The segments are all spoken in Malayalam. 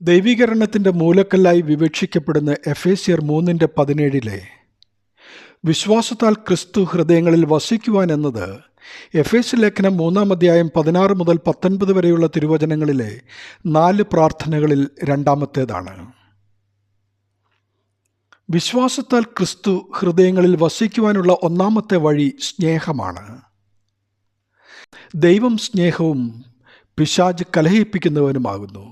ദൈവീകരണത്തിൻ്റെ മൂലക്കല്ലായി വിവക്ഷിക്കപ്പെടുന്ന എഫേസ്യർ 3:17 വിശ്വാസത്താൽ ക്രിസ്തു ഹൃദയങ്ങളിൽ വസിക്കുവാൻ എന്നത് എഫേസ്യ ലേഖനം 3-16 മുതൽ 19 വരെയുള്ള തിരുവചനങ്ങളിലെ 4 പ്രാർത്ഥനകളിൽ രണ്ടാമത്തേതാണ്. വിശ്വാസത്താൽ ക്രിസ്തു ഹൃദയങ്ങളിൽ വസിക്കുവാനുള്ള ഒന്നാമത്തെ വഴി സ്നേഹമാണ്. ദൈവം സ്നേഹവും പിശാച് കലഹിപ്പിക്കുന്നവനുമാകുന്നു.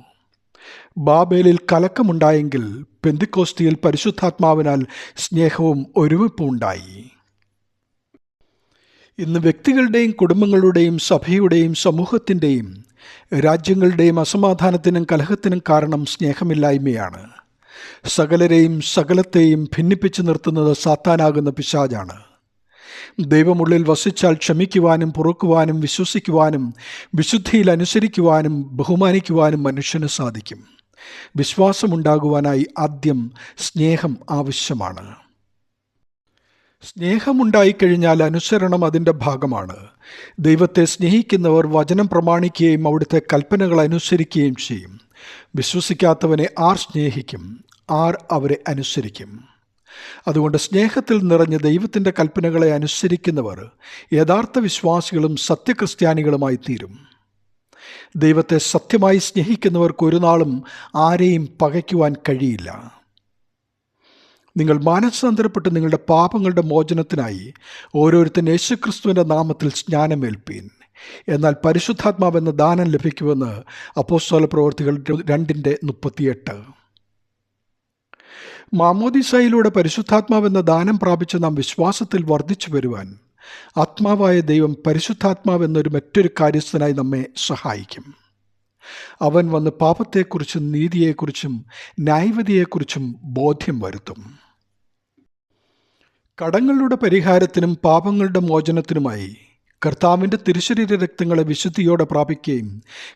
ബാബേലിൽ കലക്കമുണ്ടായെങ്കിൽ പെന്തിക്കോസ്തിയിൽ പരിശുദ്ധാത്മാവിനാൽ സ്നേഹവും ഒരുമിപ്പും ഉണ്ടായി. ഇന്ന് വ്യക്തികളുടെയും കുടുംബങ്ങളുടെയും സഭയുടെയും സമൂഹത്തിൻ്റെയും രാജ്യങ്ങളുടെയും അസമാധാനത്തിനും കലഹത്തിനും കാരണം സ്നേഹമില്ലായ്മയാണ്. സകലരെയും സകലത്തെയും ഭിന്നിപ്പിച്ചു നിർത്തുന്നത് സാത്താനാകുന്ന പിശാചാണ്. ദൈവമുള്ളിൽ വസിച്ചാൽ ക്ഷമിക്കുവാനും പൊറുക്കുവാനും വിശ്വസിക്കുവാനും വിശുദ്ധിയിൽ അനുസരിക്കുവാനും ബഹുമാനിക്കുവാനും മനുഷ്യന് സാധിക്കും. വിശ്വാസമുണ്ടാകുവാനായി ആദ്യം സ്നേഹം ആവശ്യമാണ്. സ്നേഹമുണ്ടായിക്കഴിഞ്ഞാൽ അനുസരണം അതിൻ്റെ ഭാഗമാണ്. ദൈവത്തെ സ്നേഹിക്കുന്നവർ വചനം പ്രമാണിക്കുകയും അവിടുത്തെ കൽപ്പനകൾ അനുസരിക്കുകയും ചെയ്യും. വിശ്വസിക്കാത്തവനെ ആർ സ്നേഹിക്കും? ആർ അവരെ അനുസരിക്കും? അതുകൊണ്ട് സ്നേഹത്തിൽ നിറഞ്ഞ് ദൈവത്തിൻ്റെ കൽപ്പനകളെ അനുസരിക്കുന്നവർ യഥാർത്ഥ വിശ്വാസികളും സത്യക്രിസ്ത്യാനികളുമായി തീരും. ദൈവത്തെ സത്യമായി സ്നേഹിക്കുന്നവർക്ക് ഒരു നാളും ആരെയും പകയ്ക്കുവാൻ കഴിയില്ല. നിങ്ങൾ മാനസാന്തരപ്പെട്ട് നിങ്ങളുടെ പാപങ്ങളുടെ മോചനത്തിനായി ഓരോരുത്തരും യേശുക്രിസ്തുവിൻ്റെ നാമത്തിൽ സ്നാനമേൽപ്പീൻ. എന്നാൽ പരിശുദ്ധാത്മാവെന്ന ദാനം ലഭിക്കുമെന്ന് അപ്പോസ്തല പ്രവൃത്തികൾ 2:38. മാമോദീസായിലൂടെ പരിശുദ്ധാത്മാവെന്ന ദാനം പ്രാപിച്ച നാം വിശ്വാസത്തിൽ വർദ്ധിച്ചു വരുവാൻ ആത്മാവായ ദൈവം പരിശുദ്ധാത്മാവെന്നൊരു മറ്റൊരു കാര്യസ്ഥനായി നമ്മെ സഹായിക്കും. അവൻ വന്ന് പാപത്തെക്കുറിച്ചും നീതിയെക്കുറിച്ചും ന്യായവിധിയെക്കുറിച്ചും ബോധ്യം വരുത്തും. കടങ്ങളുടെ പരിഹാരത്തിനും പാപങ്ങളുടെ മോചനത്തിനുമായി കർത്താവിൻ്റെ തിരുശരീര രക്തങ്ങളെ വിശുദ്ധിയോടെ പ്രാപിക്കുകയും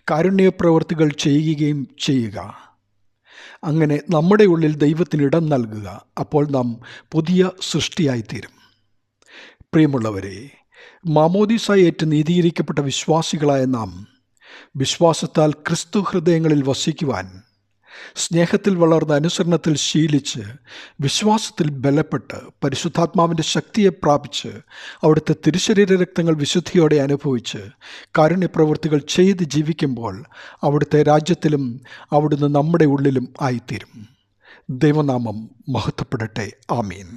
കാരുണ്യപ്രവൃത്തികൾ ചെയ്യുകയും ചെയ്യുക. അങ്ങനെ നമ്മുടെ ഉള്ളിൽ ദൈവത്തിന് ഇടം നൽകുക. അപ്പോൾ നാം പുതിയ സൃഷ്ടിയായിത്തീരും. പ്രിയമുള്ളവരെ, മാമോദീസായേറ്റ് നീതീകരിക്കപ്പെട്ട വിശ്വാസികളായ നാം വിശ്വാസത്താൽ ക്രിസ്തു ഹൃദയങ്ങളിൽ വസിക്കുവാൻ, സ്നേഹത്തിൽ വളർന്ന അനുസരണത്തിൽ ശീലിച്ച്, വിശ്വാസത്തിൽ ബലപ്പെട്ട്, പരിശുദ്ധാത്മാവിൻ്റെ ശക്തിയെ പ്രാപിച്ച്, അവിടുത്തെ തിരുശരീര രക്തങ്ങൾ വിശുദ്ധിയോടെ അനുഭവിച്ച് കാരുണ്യപ്രവൃത്തികൾ ചെയ്ത് ജീവിക്കുമ്പോൾ അവിടുത്തെ രാജ്യത്തിലും അവിടുന്ന് നമ്മുടെ ഉള്ളിലും ആയിത്തീരും. ദൈവനാമം മഹത്വപ്പെടട്ടെ. ആമീൻ.